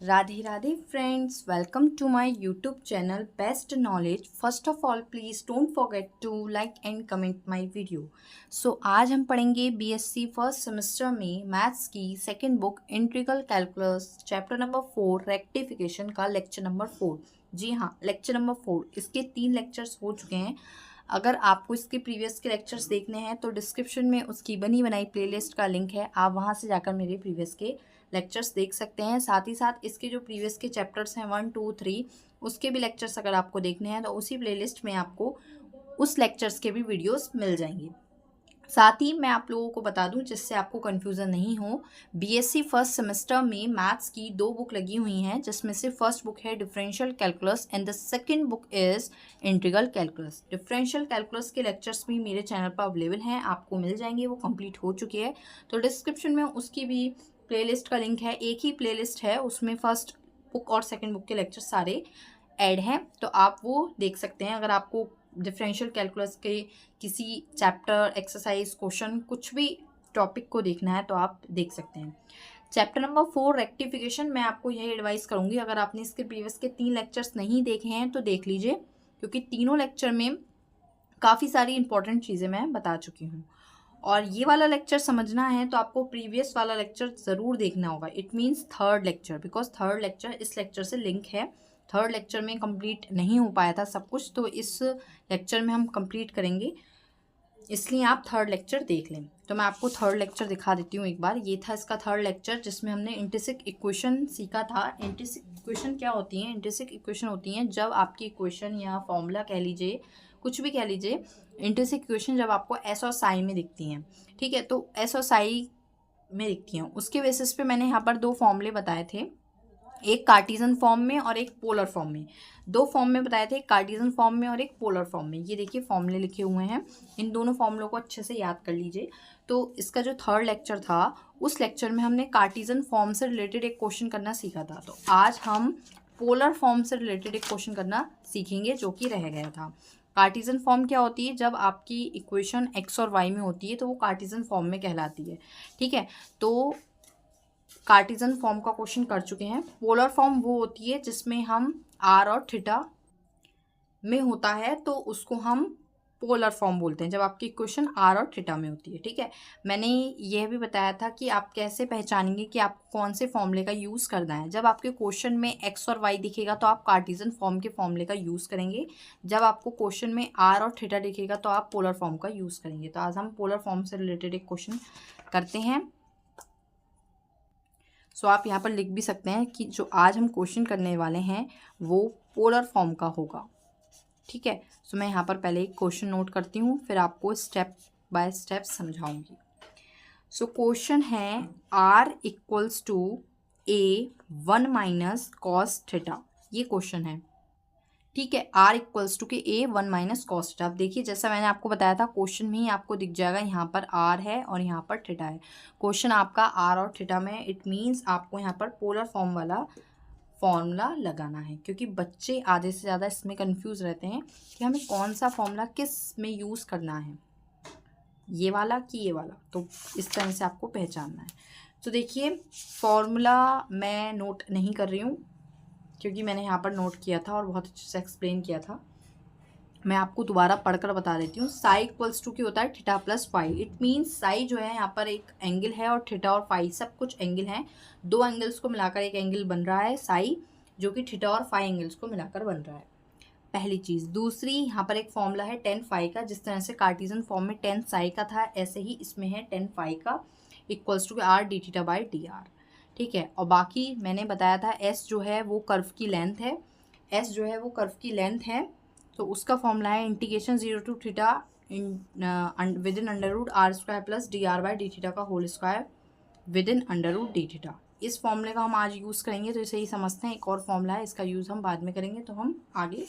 Radhe Radhe friends, welcome to my YouTube channel best knowledge. First of all please don't forget to like and comment my video. So आज हम पढ़ेंगे BSc first semester में maths की second book integral calculus chapter number 4 rectification का lecture number 4। जी हाँ, lecture number 4। इसके 3 lectures हो चुके हैं। अगर आपको इसके प्रीवियस के लेक्चर्स देखने हैं तो डिस्क्रिप्शन में उसकी बनी बनाई प्लेलिस्ट का लिंक है, आप वहाँ से जाकर मेरे प्रीवियस के लेक्चर्स देख सकते हैं। साथ ही साथ इसके जो प्रीवियस के चैप्टर्स हैं 1, 2, 3 उसके भी लेक्चर्स अगर आपको देखने हैं तो उसी प्लेलिस्ट में आपको उस लेक्चर्स के भी वीडियोस मिल जाएंगे। साथ ही मैं आप लोगों को बता दूं जिससे आपको कन्फ्यूज़न नहीं हो, बीएससी फर्स्ट सेमेस्टर में मैथ्स की 2 बुक लगी हुई हैं, जिसमें से फर्स्ट बुक है differential calculus and the second book is integral calculus. Differential calculus के लेक्चर्स भी मेरे चैनल पर अवेलेबल हैं, आपको मिल जाएंगे, वो कंप्लीट हो चुकी है। तो डिस्क्रिप्शन में उसकी भी प्लेलिस्ट का लिंक है, एक ही प्लेलिस्ट है, उसमें फर्स्ट बुक और सेकेंड बुक के लेक्चर सारे ऐड हैं, तो आप वो देख सकते हैं। अगर आपको डिफरेंशियल कैलकुलस के किसी चैप्टर, एक्सरसाइज, क्वेश्चन, कुछ भी टॉपिक को देखना है तो आप देख सकते हैं। चैप्टर नंबर 4 रेक्टिफिकेशन, मैं आपको यही एडवाइस करूंगी, अगर आपने इसके प्रीवियस के 3 लेक्चर्स नहीं देखे हैं तो देख लीजिए, क्योंकि तीनों लेक्चर में काफ़ी सारी इंपॉर्टेंट चीज़ें मैं बता चुकी हूँ। और ये वाला लेक्चर समझना है तो आपको प्रीवियस वाला लेक्चर ज़रूर देखना होगा। It means third lecture, because third lecture इस लेक्चर से लिंक है। थर्ड लेक्चर में कंप्लीट नहीं हो पाया था सब कुछ, तो इस लेक्चर में हम कंप्लीट करेंगे, इसलिए आप थर्ड लेक्चर देख लें। तो मैं आपको थर्ड लेक्चर दिखा देती हूँ एक बार। ये था इसका थर्ड लेक्चर, जिसमें हमने इंट्रिंसिक इक्वेशन सीखा था। इंट्रिंसिक इक्वेशन क्या होती हैं? इंट्रिंसिक इक्वेशन होती हैं जब आपकी इक्वेशन या फॉर्मूला कह लीजिए, कुछ भी कह लीजिए, इंट्रिंसिक इक्वेशन जब आपको एस और साई में दिखती हैं, ठीक है, तो एस और साई में दिखती हैं, उसके बेसिस पे मैंने यहाँ पर 2 फॉर्मूले बताए थे, एक कार्टेशियन फॉर्म में और एक पोलर फॉर्म में। 2 फॉर्म में बताए थे, एक कार्टेशियन फॉर्म में और एक पोलर फॉर्म में। ये देखिए फॉर्मूले लिखे हुए हैं, इन दोनों फॉर्मूलों को अच्छे से याद कर लीजिए। तो इसका जो थर्ड लेक्चर था, उस लेक्चर में हमने कार्टेशियन फॉर्म से रिलेटेड एक क्वेश्चन करना सीखा था। तो आज हम पोलर फॉर्म से रिलेटेड एक क्वेश्चन करना सीखेंगे, जो कि रह गया था। कार्टेशियन फॉर्म क्या होती है? जब आपकी इक्वेशन एक्स और वाई में होती है तो वो कार्टेशियन फॉर्म में कहलाती है, ठीक है। तो कार्टेशियन फॉर्म का क्वेश्चन कर चुके हैं। पोलर फॉर्म वो होती है जिसमें हम आर और थीटा में होता है, तो उसको हम पोलर फॉर्म बोलते हैं, जब आपकी इक्वेशन आर और थीटा में होती है, ठीक है। मैंने यह भी बताया था कि आप कैसे पहचानेंगे कि आपको कौन से फॉर्मूले का यूज़ करना है। जब आपके क्वेश्चन में एक्स और वाई दिखेगा तो आप कार्टेशियन फॉर्म के फॉर्मूले का यूज़ करेंगे, जब आपको क्वेश्चन में आर और थीटा दिखेगा तो आप पोलर फॉर्म का यूज़ करेंगे। तो आज हम पोलर फॉर्म से रिलेटेड एक क्वेश्चन करते हैं। सो आप यहाँ पर लिख भी सकते हैं कि जो आज हम क्वेश्चन करने वाले हैं वो पोलर फॉर्म का होगा, ठीक है। सो मैं यहाँ पर पहले एक क्वेश्चन नोट करती हूँ, फिर आपको स्टेप बाय स्टेप समझाऊंगी। सो क्वेश्चन है r equals to a 1 minus cos theta, ये क्वेश्चन है, ठीक है। r इक्वल्स टू के a 1 माइनस कॉस थीटा। अब देखिए, जैसा मैंने आपको बताया था, क्वेश्चन में ही आपको दिख जाएगा, यहाँ पर r है और यहाँ पर थीटा है। क्वेश्चन आपका r और थीटा में, इट मीन्स आपको यहाँ पर पोलर फॉर्म वाला फॉर्मूला लगाना है, क्योंकि बच्चे आधे से ज़्यादा इसमें कंफ्यूज रहते हैं कि हमें कौन सा फॉर्मूला किस में यूज़ करना है, ये वाला कि ये वाला। तो इस तरह से आपको पहचानना है। तो देखिए, फॉर्मूला मैं नोट नहीं कर रही हूँ, क्योंकि मैंने यहाँ पर नोट किया था और बहुत अच्छे से एक्सप्लेन किया था। मैं आपको दोबारा पढ़कर बता देती हूँ। साई इक्वल्स टू क्या होता है? Theta plus phi. It means psi जो है यहाँ पर एक एंगल है और थीटा और फाई सब कुछ एंगल हैं। 2 एंगल्स को मिलाकर एक एंगल बन रहा है साई, जो कि थीटा और फाई एंगल्स को मिलाकर बन रहा है, पहली चीज़। दूसरी, यहाँ पर एक फॉर्मूला है टेन फाई का, जिस तरह से कार्टेशियन फॉर्म में टेन साई का था, ऐसे ही इसमें है टेन फाई का, equals to R D theta by D R, ठीक है। और बाकी मैंने बताया था एस जो है वो कर्व की लेंथ है, एस जो है वो कर्व की लेंथ है, तो उसका फॉर्मूला है integration 0 to theta within under root r square plus d are by D theta का whole square within under root D theta. इस फॉर्मूले का हम आज यूज़ करेंगे, तो इसे ही समझते हैं। एक और फॉर्मूला है, इसका यूज़ हम बाद में करेंगे, तो हम आगे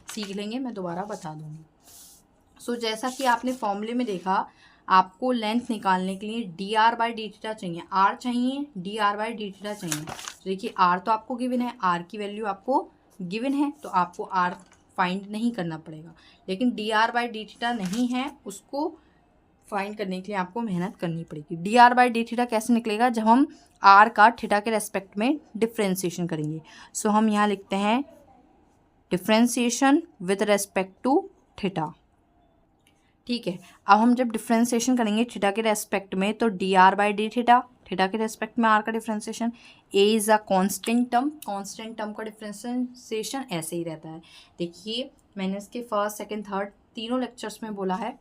सीख लेंगे, मैं दोबारा बता दूँगी। सो जैसा कि आपने फॉर्मूले में देखा, आपको लेंथ निकालने के लिए D R by D theta चाहिए, आर चाहिए, D R by D theta चाहिए। तो देखिए, आर तो आपको गिवन है, आर की वैल्यू आपको गिवन है, तो आपको आर फाइंड नहीं करना पड़ेगा। लेकिन D are by D theta नहीं है, उसको फाइंड करने के लिए आपको मेहनत करनी पड़ेगी। D R by D theta कैसे निकलेगा, जब हम आर का थीटा के रेस्पेक्ट में डिफ्रेंसिएशन करेंगे। सो हम यहाँ लिखते हैं differentiation with respect to theta. ठीक है, अब हम जब डिफ्रेंसिएशन करेंगे थीटा के रेस्पेक्ट में, तो d are by D theta, theta के रेस्पेक्ट में आर का differentiation. A is a constant term, constant term का डिफ्रेंसिएशन ऐसे ही रहता है। देखिए मैंने इसके फर्स्ट सेकंड थर्ड तीनों लेक्चर्स में बोला है,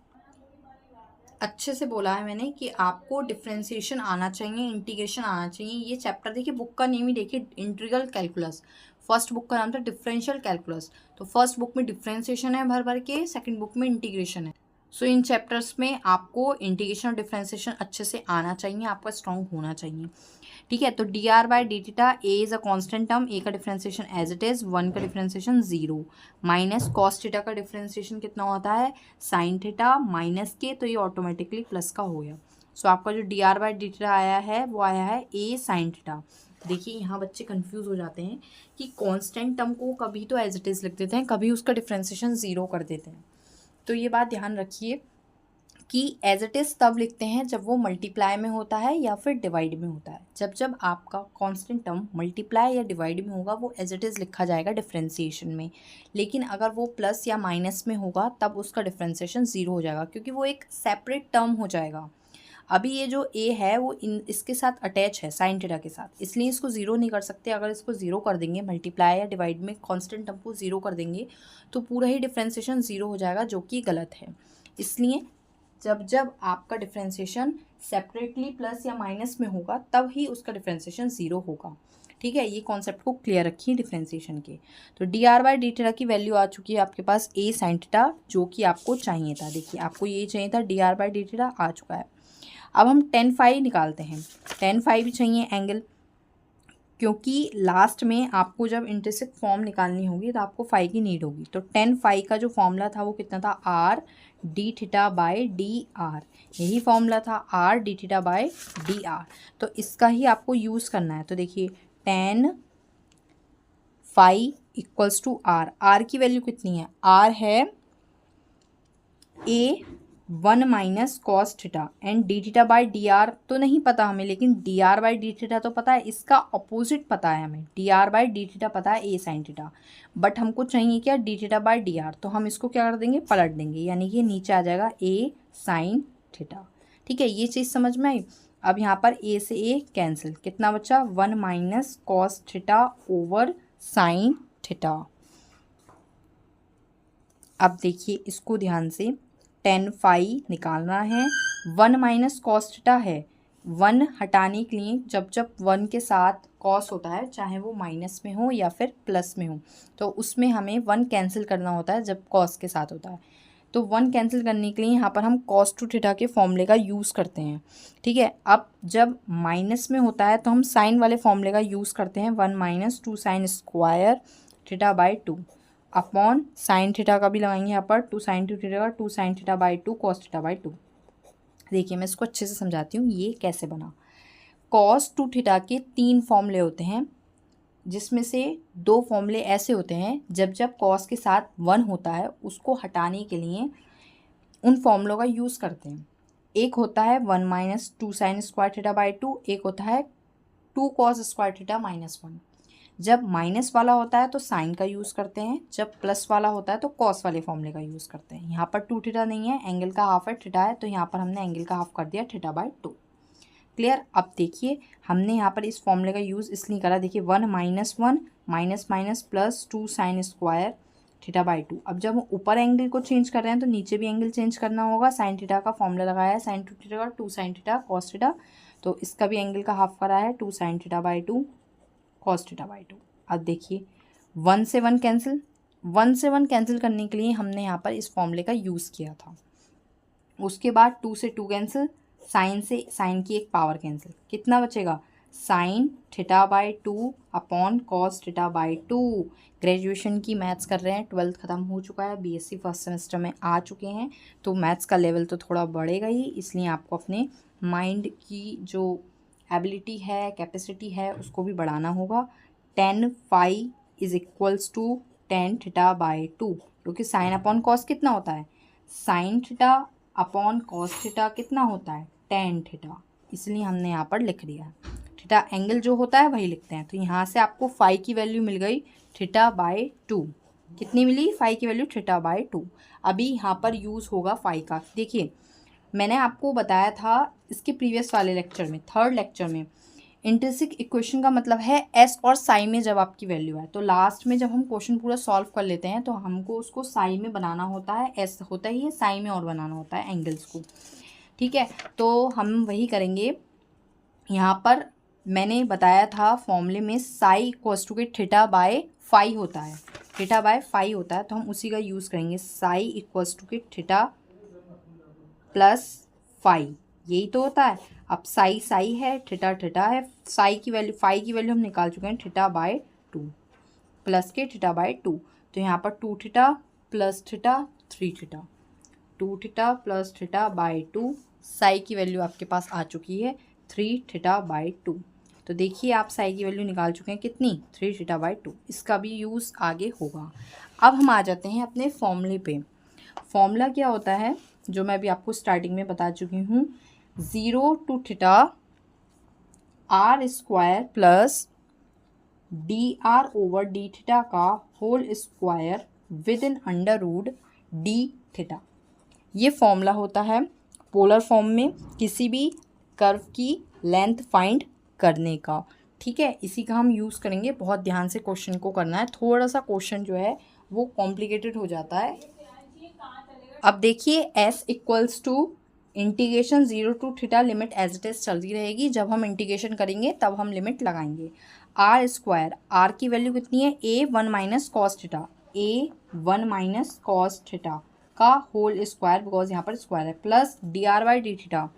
अच्छे से बोला है मैंने कि आपको डिफ्रेंसिएशन आना चाहिए, इंटीग्रेशन आना चाहिए। ये चैप्टर देखिए, बुक का नेम ही देखिए, इंटीग्रल कैलकुलस। फर्स्ट बुक का नाम था डिफरेंशियल कैलकुलस। तो फर्स्ट बुक में डिफ्रेंसिएशन है भर भर के, सेकंड बुक में इंटीग्रेशन है। सो इन चैप्टर्स में आपको इंटीग्रेशन और डिफ्रेंसिएशन अच्छे से आना चाहिए, आपका स्ट्रॉन्ग होना चाहिए। ठीक है, तो d are by D theta, a is a constant term, a का डिफ्रेंसिएशन एज इट इज, 1 का डिफ्रेंसिएशन 0, माइनस कॉस थीटा का डिफ्रेंसिएशन कितना होता है साइन थीटा माइनस के, तो ये ऑटोमेटिकली प्लस का हो गया। सो आपका जो D R by D theta आया है वो आया है ए साइन थीटा। देखिए यहाँ बच्चे कंफ्यूज हो जाते हैं कि कांस्टेंट टर्म को कभी तो एज इट इज लिख देते हैं, कभी उसका डिफ्रेंसिएशन 0 कर देते हैं। तो ये बात ध्यान रखिए कि एज इट इज़ तब लिखते हैं जब वो मल्टीप्लाई में होता है या फिर डिवाइड में होता है। जब जब आपका कांस्टेंट टर्म मल्टीप्लाई या डिवाइड में होगा वो एज इट इज़ लिखा जाएगा डिफ्रेंसिएशन में। लेकिन अगर वो प्लस या माइनस में होगा तब उसका डिफ्रेंसिएशन 0 हो जाएगा, क्योंकि वो एक सेपरेट टर्म हो जाएगा। अभी ये जो ए है वो इसके साथ अटैच है साइन थीटा के साथ, इसलिए इसको 0 नहीं कर सकते। अगर इसको 0 कर देंगे, मल्टीप्लाई या डिवाइड में कांस्टेंट टर्म को 0 कर देंगे तो पूरा ही डिफ्रेंसिएशन 0 हो जाएगा, जो कि गलत है। इसलिए जब जब आपका डिफ्रेंसिएशन सेपरेटली प्लस या माइनस में होगा तब ही उसका डिफ्रेंसिएशन 0 होगा। ठीक है, ये कॉन्सेप्ट को क्लियर रखिए डिफ्रेंसिएशन के। तो d are by D theta की वैल्यू आ चुकी है आपके पास ए साइन थीटा, जो कि आपको चाहिए था। देखिए आपको ये चाहिए था, d are by D theta आ चुका है। अब हम tan फाई निकालते हैं। tan फाई भी चाहिए एंगल, क्योंकि लास्ट में आपको जब इंटरसेक्ट फॉर्म निकालनी होगी तो आपको फाई की नीड होगी। तो tan फाई का जो फॉर्मूला था वो कितना था, are D theta by D are, यही फॉर्मूला था are D theta by D R. तो इसका ही आपको यूज़ करना है। तो देखिए tan phi equals to R, R की वैल्यू कितनी है, आर है A 1 minus cos theta, and D theta by D R तो नहीं पता हमें, लेकिन D are by D theta तो पता है। इसका अपोजिट पता है हमें, D are by D theta पता है ए साइन थीटा, बट हमको चाहिए क्या, D theta by D R. तो हम इसको क्या कर देंगे, पलट देंगे, यानी कि नीचे आ जाएगा ए साइन थीटा। ठीक है, ये चीज़ समझ में आई। अब यहाँ पर ए से ए कैंसिल, कितना बचा, 1 minus cos theta over sine theta. अब देखिए इसको ध्यान से, tan फाई निकालना है, 1 माइनस कॉस थीटा है, 1 हटाने के लिए जब जब 1 के साथ कॉस होता है, चाहे वो माइनस में हो या फिर प्लस में हो, तो उसमें हमें 1 कैंसिल करना होता है जब कॉस के साथ होता है। तो 1 कैंसिल करने के लिए यहाँ पर हम कॉस टू थीटा के फॉर्मूले का यूज़ करते हैं। ठीक है, अब जब माइनस में होता है तो हम साइन वाले फॉर्मूले का यूज़ करते हैं, 1 minus 2 sign square theta by 2 upon sine theta का भी लगाएंगे यहाँ पर, 2 साइन टू थीटा का 2 sine theta by 2 cos theta by 2। देखिए मैं इसको अच्छे से समझाती हूँ ये कैसे बना। कॉस टू थीटा के 3 फॉर्मूले होते हैं, जिसमें से 2 फॉर्मूले ऐसे होते हैं जब जब कॉस के साथ 1 होता है उसको हटाने के लिए उन फॉर्मूलों का यूज़ करते हैं। एक होता है 1 minus 2 sign square theta by 2, एक होता है 2 कॉस स्क्वायर थीटा माइनस 1। जब माइनस वाला होता है तो साइन का यूज़ करते हैं, जब प्लस वाला होता है तो कॉस वाले फॉर्मूले का यूज़ करते हैं। यहाँ पर 2 थीटा नहीं है, एंगल का हाफ है, थीटा है, तो यहाँ पर हमने एंगल का हाफ कर दिया थीटा बाई 2। क्लियर। अब देखिए हमने यहाँ पर इस फॉर्मूले का यूज़ इसलिए करा, देखिए 1 minus 1 minus minus plus 2 sign square theta by 2। अब जब हम ऊपर एंगल को चेंज कर रहे हैं तो नीचे भी एंगल चेंज करना होगा। साइन थीटा का फॉर्मूला लगाया है, साइन टू थीटा का 2 साइन थीटा कॉस थीटा, तो इसका भी एंगल का हाफ करा है, 2 sine theta by 2 cos theta by 2। अब देखिए 1 से 1 कैंसिल, 1 से 1 कैंसिल करने के लिए हमने यहाँ पर इस फॉर्मूले का यूज़ किया था। उसके बाद 2 से 2 कैंसिल, साइन से साइन की एक पावर कैंसिल, कितना बचेगा, sign theta by 2 upon cos theta by 2। Graduation की मैथ्स कर रहे हैं, 12th ख़त्म हो चुका है, बीएससी फर्स्ट सेमेस्टर में आ चुके हैं, तो मैथ्स का लेवल तो थोड़ा बढ़ेगा ही, इसलिए आपको अपने माइंड की जो एबिलिटी है, कैपेसिटी है, उसको भी बढ़ाना होगा। tan phi is equals to tan theta by 2, क्योंकि साइन अपॉन कॉस कितना होता है, sine theta upon cos theta कितना होता है टेन थीटा, इसलिए हमने यहाँ पर लिख दिया है। थीटा एंगल जो होता है वही लिखते हैं। तो यहाँ से आपको फाई की वैल्यू मिल गई थीटा बाय 2। कितनी मिली फाई की वैल्यू थीटा बाय 2। अभी यहाँ पर यूज़ होगा फाई का। देखिए मैंने आपको बताया था इसके प्रीवियस वाले लेक्चर में, थर्ड लेक्चर में, इंट्रिंसिक इक्वेशन का मतलब है एस और साई में जब आपकी वैल्यू है। तो लास्ट में जब हम क्वेश्चन पूरा सॉल्व कर लेते हैं तो हमको उसको साई में बनाना होता है, एस होता ही है, साई में और बनाना होता है एंगल्स को। ठीक है, तो हम वही करेंगे। यहाँ पर मैंने बताया था फॉर्मूले में साई इक्वल्स टू के थीटा बाय फाई होता है, थीटा बाय फाई होता है, तो हम उसी का यूज़ करेंगे। साई इक्वल्स टू के थीटा प्लस फाई, यही तो होता है। अब साई साई है, थीटा थीटा है, साई की वैल्यू फाई की वैल्यू हम निकाल चुके हैं थीटा बाय 2 प्लस के थीटा बाय 2। तो यहाँ पर 2 theta plus theta 3 theta, 2 theta plus theta by 2, Sai की वैल्यू आपके पास आ चुकी है 3 थीटा बाय 2। तो देखिए आप साई की वैल्यू निकाल चुके हैं कितनी 3 थीटा बाय 2। इसका भी यूज़ आगे होगा। अब हम आ जाते हैं अपने फॉर्मूले पे। फॉर्मूला क्या होता है जो मैं अभी आपको स्टार्टिंग में बता चुकी हूँ, 0 to theta r square plus d r over d theta का whole square within under root D theta. ये फॉर्मूला होता है पोलर फॉर्म में किसी भी कर्व की लेंथ फाइंड करने का। ठीक है, इसी का हम यूज़ करेंगे। बहुत ध्यान से क्वेश्चन को करना है, थोड़ा सा क्वेश्चन जो है वो कॉम्प्लिकेटेड हो जाता है। अब देखिए s equals to integration 0 to theta, limit as it is चलती रहेगी। जब हम इंटीग्रेशन करेंगे तब हम लिमिट लगाएंगे। आर स्क्वायर, आर की वैल्यू कितनी है a 1 minus cos theta, a 1 minus cos theta का होल स्क्वायर, बिकॉज यहाँ पर स्क्वायर है, plus d are by D theta.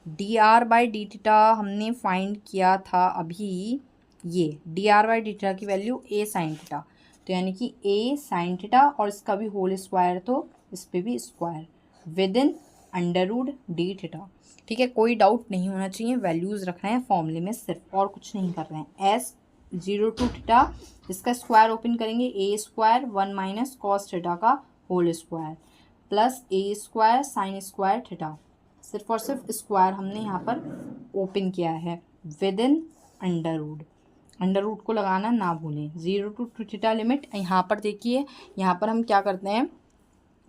D R by D theta हमने फाइंड किया था अभी, ये D R by D theta की वैल्यू a साइन थीटा, तो यानी कि a साइन थीटा और इसका भी होल स्क्वायर, तो इस पर भी square within under root D theta. ठीक है, कोई डाउट नहीं होना चाहिए, वैल्यूज़ रखना है फॉर्मूले में सिर्फ, और कुछ नहीं कर रहे हैं। एस 0 टू थीटा, इसका स्क्वायर ओपन करेंगे, ए स्क्वायर 1 माइनस कॉस थीटा का होल स्क्वायर प्लस ए स्क्वायर साइन स्क्वायर थीटा, सिर्फ और सिर्फ स्क्वायर हमने यहाँ पर ओपन किया है within under root. Under root को लगाना ना भूलें। 0 टू थीटा लिमिट। यहाँ पर देखिए, यहाँ पर हम क्या करते हैं,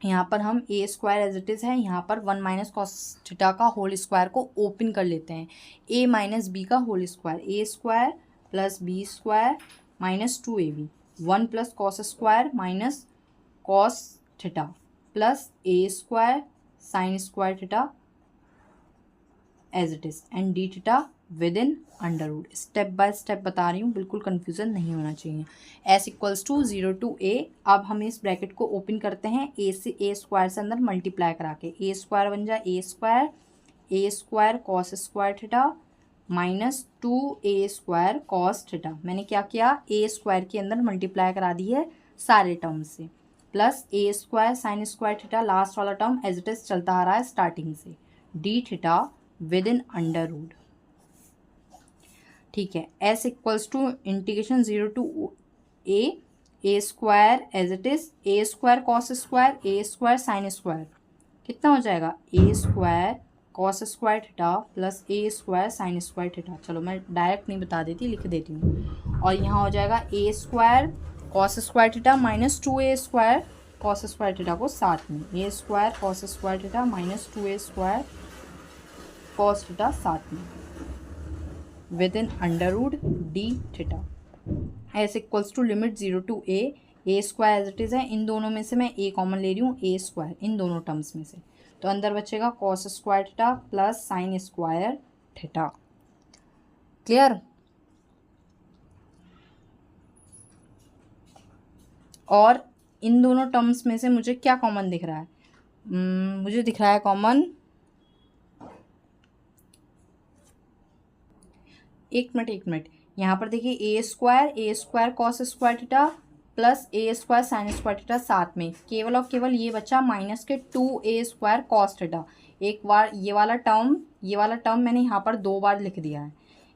यहाँ पर हम A square as it is है, यहाँ पर 1 माइनस कॉस थीटा का होल स्क्वायर को ओपन कर लेते हैं, ए माइनस बी का whole square, A square plus B square minus 2ab, 1 plus cos square minus cos theta plus A square sine square theta as it is and D theta within under root. Step by step बता रही हूँ, बिल्कुल confusion नहीं होना चाहिए। S equals to 0 to ए। अब हम इस ब्रैकेट को ओपन करते हैं, ए से ए स्क्वायर से अंदर मल्टीप्लाई करा के, ए स्क्वायर बन जाए a square cos square theta minus 2a square cos theta. मैंने क्या किया, ए स्क्वायर के अंदर मल्टीप्लाई करा दी है सारे टर्म से, प्लस ए square sine square theta, last वाला टर्म एज इट इज़ चलता आ रहा है स्टार्टिंग से, d theta within under root. ठीक है, s equals to integration 0 to a square as it is, a square cos square, A square sine square, कितना हो जाएगा, a square cos square theta plus A square sine square theta. चलो मैं direct नहीं बता देती, लिख देती हूँ। और यहाँ हो जाएगा a square cos square theta minus 2a square cos square theta को साथ में, a square cos square theta minus 2a square cos theta साथ में within under root D theta. S equals to limit 0 to a square as it is है, इन दोनों में से मैं ए कॉमन ले रही हूँ, ए स्क्वायर इन दोनों टर्म्स में से, तो अंदर बचेगा cos square theta plus sine square theta. Clear. और इन दोनों टर्म्स में से मुझे क्या कॉमन दिख रहा है, मुझे दिख रहा है कॉमन, एक मिनट, यहाँ पर देखिए a square cos square theta plus A square sine square theta साथ में, केवल और केवल ये बचा माइनस के 2a स्क्वायर कॉस थीटा। एक बार ये वाला टर्म मैंने यहाँ पर 2 बार लिख दिया है।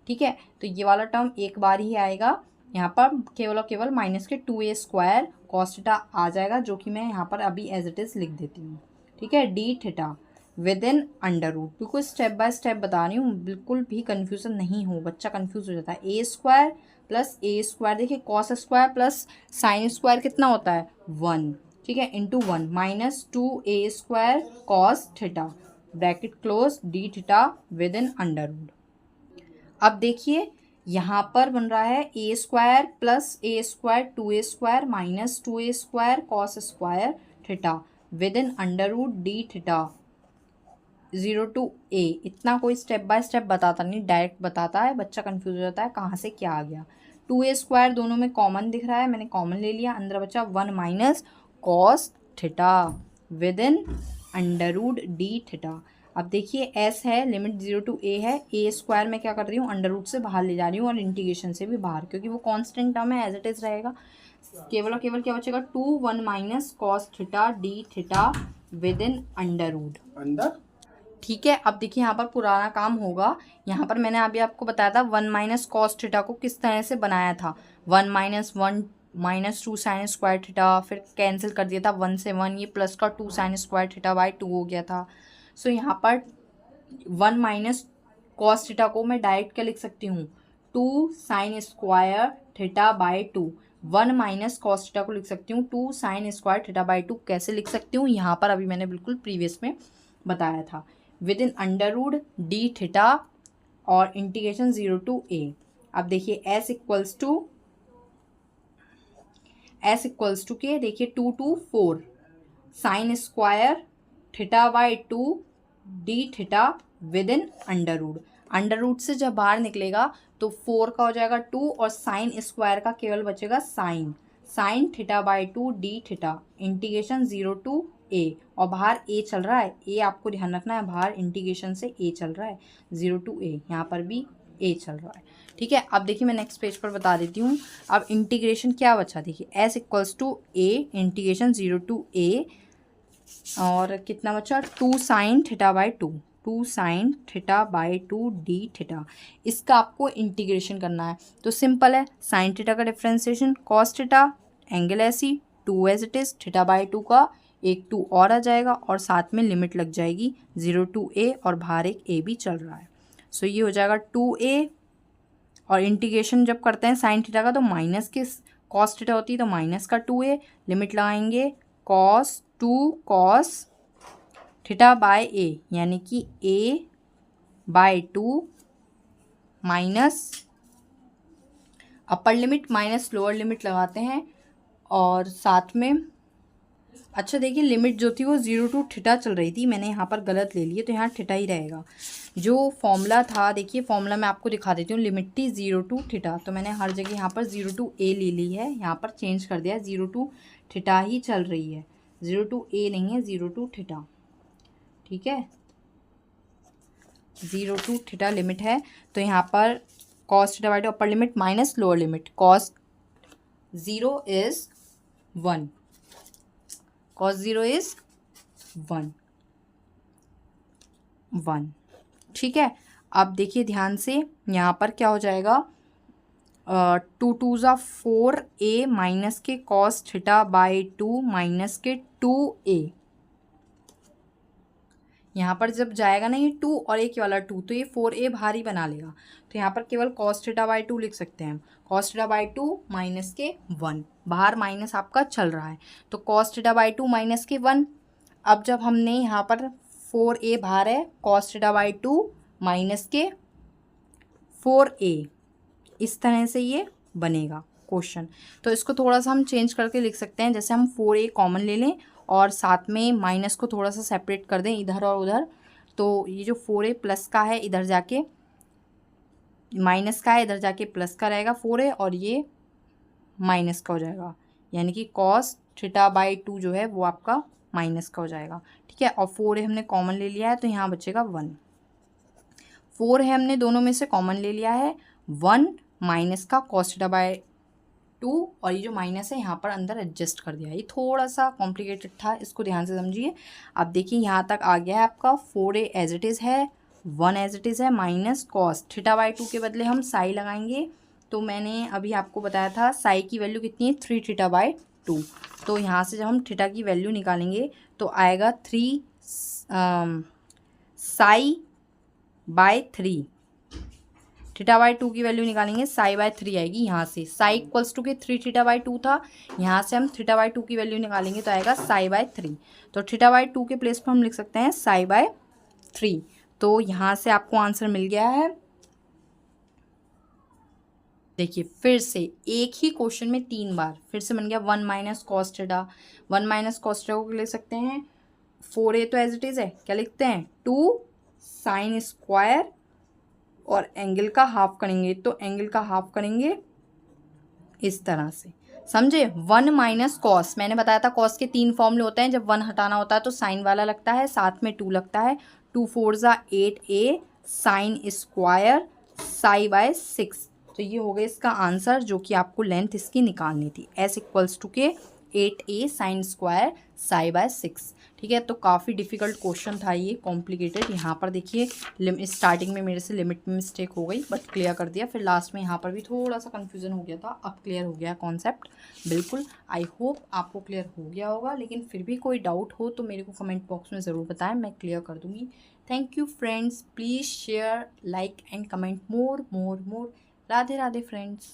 ठीक है, तो ये वाला टर्म एक बार ही आएगा, यहाँ पर केवल और केवल माइनस के 2a स्क्वायर कॉस थीटा आ जाएगा, जो कि मैं यहाँ पर अभी एज इट इज़ लिख देती हूँ। ठीक है, D theta within under root. बिल्कुल स्टेप बाय स्टेप बता रही हूँ, बिल्कुल भी कन्फ्यूज़न नहीं हो, बच्चा कन्फ्यूज हो जाता है। A square plus A square, देखिए cos square plus sine square कितना होता है 1, ठीक है, into 1 minus 2a square cos theta bracket close d theta within under root. अब देखिए यहाँ पर बन रहा है a square plus A square 2a square minus 2a square cos square theta within under root D theta 0 to a। इतना कोई step by step बताता नहीं, डायरेक्ट बताता है, बच्चा कंफ्यूज हो जाता है कहाँ से क्या आ गया। 2a स्क्वायर दोनों में कॉमन दिख रहा है, मैंने कॉमन ले लिया, अंदर बचा 1 minus cos theta within under root D theta. अब देखिए s है, लिमिट 0 to a है, a स्क्वायर में क्या कर रही हूँ, अंडर रूट से बाहर ले जा रही हूँ और इंटीग्रेशन से भी बाहर, क्योंकि वो कॉन्स्टेंट टर्म है, एज इट इज़ रहेगा। केवल और केवल क्या बचेगा 2 1 minus cos theta d theta within under root under, ठीक है। अब देखिए यहाँ पर पुराना काम होगा, यहाँ पर मैंने अभी आपको बताया था 1 माइनस कॉस थीटा को किस तरह से बनाया था, 1 minus 1 minus 2 sign square theta, फिर कैंसिल कर दिया था 1 से 1, ये प्लस का 2 साइन स्क्वायर थीटा बाई 2 हो गया था। सो यहाँ पर 1 माइनस कॉस थीटा को मैं डायरेक्ट क्या लिख सकती हूँ, 2 sign square theta by 2। 1 minus cos theta को लिख सकती हूँ 2 साइन स्क्वायर थीटा बाई 2। कैसे लिख सकती हूँ, यहाँ पर अभी मैंने बिल्कुल प्रीवियस में बताया था, within under root D theta और इंटीग्रेशन 0 to a। अब देखिए s इक्वल्स टू के, देखिए 2 to 4 sine square theta by 2 d theta within under root. Under root से जब बाहर निकलेगा तो 4 का हो जाएगा 2 और साइन स्क्वायर का केवल बचेगा sign theta by 2 d theta integration 0 to a, और बाहर a चल रहा है, a आपको ध्यान रखना है, बाहर इंटीग्रेशन से a चल रहा है 0 to a, यहाँ पर भी a चल रहा है, ठीक है। अब देखिए मैं नेक्स्ट पेज पर बता देती हूँ। अब इंटीग्रेशन क्या बचा, देखिए s equals to a integration 0 to a और कितना बचा 2 sine theta by 2 sine theta by 2 d theta. इसका आपको इंटीग्रेशन करना है, तो सिंपल है, साइन थीटा का डिफ्रेंसिएशन कॉस थीटा, एंगल ऐसी 2 as it is, theta by 2 का एक 2 और आ जाएगा और साथ में लिमिट लग जाएगी 0 to a और बाहर एक a भी चल रहा है। सो ये हो जाएगा 2a और इंटीग्रेशन जब करते हैं साइन थीटा का तो माइनस के कॉस थीटा होती है तो माइनस का 2a, लिमिट लगाएंगे cos 2 cos theta by a, यानी कि a by 2 minus upper limit minus lower limit लगाते हैं और साथ में, अच्छा देखिए लिमिट जो थी वो 0 to थीटा चल रही थी, मैंने यहाँ पर गलत ले लिए तो यहाँ थीटा ही रहेगा। जो फॉर्मूला था, देखिए फॉर्मूला मैं आपको दिखा देती हूँ, लिमिट थी 0 to थीटा, तो मैंने हर जगह यहाँ पर 0 to a ले ली है, यहाँ पर चेंज कर दिया, 0 to थीटा ही चल रही है, 0 to a नहीं है, 0 to थीटा, ठीक है, 0 to थीटा लिमिट है। तो यहाँ पर cos theta by 2 upper limit minus lower limit, cos 0 is 1, cos 0 is 1, ठीक है। अब देखिए ध्यान से यहाँ पर क्या हो जाएगा, 2 2 ज़ा 4a माइनस के cos थीटा बाई 2 माइनस के 2a, यहाँ पर जब जाएगा ना ये 2 और एक वाला 2 तो ये 4a भारी बना लेगा, तो यहाँ पर केवल cos थीटा बाई 2 लिख सकते हैं हम, cos थीटा बाई 2 माइनस के 1, बाहर माइनस आपका चल रहा है तो cos थीटा बाई 2 माइनस के 1। अब जब हमने यहाँ पर 4a बाहर है, cos थीटा बाई 2 माइनस के 4a, इस तरह से ये बनेगा क्वेश्चन। तो इसको थोड़ा सा हम चेंज करके लिख सकते हैं, जैसे हम 4a कॉमन ले लें और साथ में माइनस को थोड़ा सा सेपरेट कर दें इधर और उधर, तो ये जो 4a प्लस का है इधर जाके माइनस का है, इधर जाके प्लस का रहेगा 4a और ये माइनस का हो जाएगा, यानी कि cos थीटा बाई 2 जो है वो आपका माइनस का हो जाएगा, ठीक है। और 4a हमने कॉमन ले लिया है तो यहाँ बचेगा 1, 4 है हमने दोनों में से कॉमन ले लिया है, 1 माइनस का cos थीटा बाई 2 और ये जो माइनस है यहाँ पर अंदर एडजस्ट कर दिया, ये थोड़ा सा कॉम्प्लिकेटेड था, इसको ध्यान से समझिए। अब देखिए यहाँ तक आ गया है आपका 4a एज इट इज़ है, 1 एज इट इज़ है, माइनस cos थीटा बाई 2 के बदले हम साई लगाएंगे, तो मैंने अभी आपको बताया था साई की वैल्यू कितनी है 3 थीटा बाई 2, तो यहाँ से जब हम थीटा की वैल्यू निकालेंगे तो आएगा 3 साई बाय 3, थीटा बाय 2 की वैल्यू निकालेंगे, साई बाय 3 आएगी यहाँ से, साई इक्वल्स टू के 3 थीटा बाय 2 था, यहाँ से हम थीटा बाय 2 की वैल्यू निकालेंगे तो आएगा साई बाय 3। तो थीटा बाय 2 के प्लेस पर हम लिख सकते हैं साई बाय 3। तो यहाँ से आपको आंसर मिल गया है। देखिए फिर से एक ही क्वेश्चन में 3 बार फिर से बन गया 1 minus cos theta. 1 minus cos theta को लिख सकते हैं 4a तो एज इट इज़ है, क्या लिखते हैं 2 साइन स्क्वायर और एंगल का हाफ करेंगे, तो एंगल का हाफ करेंगे इस तरह से, समझे। 1 माइनस कॉस, मैंने बताया था कॉस के 3 फॉर्मूले होते हैं, जब 1 हटाना होता है तो साइन वाला लगता है, साथ में 2 लगता है, 2 4 ज़ा 8a sine square Sai bye 6। तो ये हो गया इसका आंसर, जो कि आपको लेंथ इसकी निकालनी थी, s इक्वल्स टू के 8a sine square Sai bye 6। ठीक है, तो काफ़ी डिफिकल्ट क्वेश्चन था ये, कॉम्प्लिकेटेड। यहाँ पर देखिए स्टार्टिंग में मेरे से लिमिट में मिस्टेक हो गई, बट क्लियर कर दिया। फिर लास्ट में यहाँ पर भी थोड़ा सा कन्फ्यूजन हो गया था, अब क्लियर हो गया कॉन्सेप्ट बिल्कुल। आई होप आपको क्लियर हो गया होगा, लेकिन फिर भी कोई डाउट हो तो मेरे को कमेंट बॉक्स में ज़रूर बताएं, मैं क्लियर कर दूँगी। Thank you friends, please share, like and comment more more more. Radhe Radhe friends.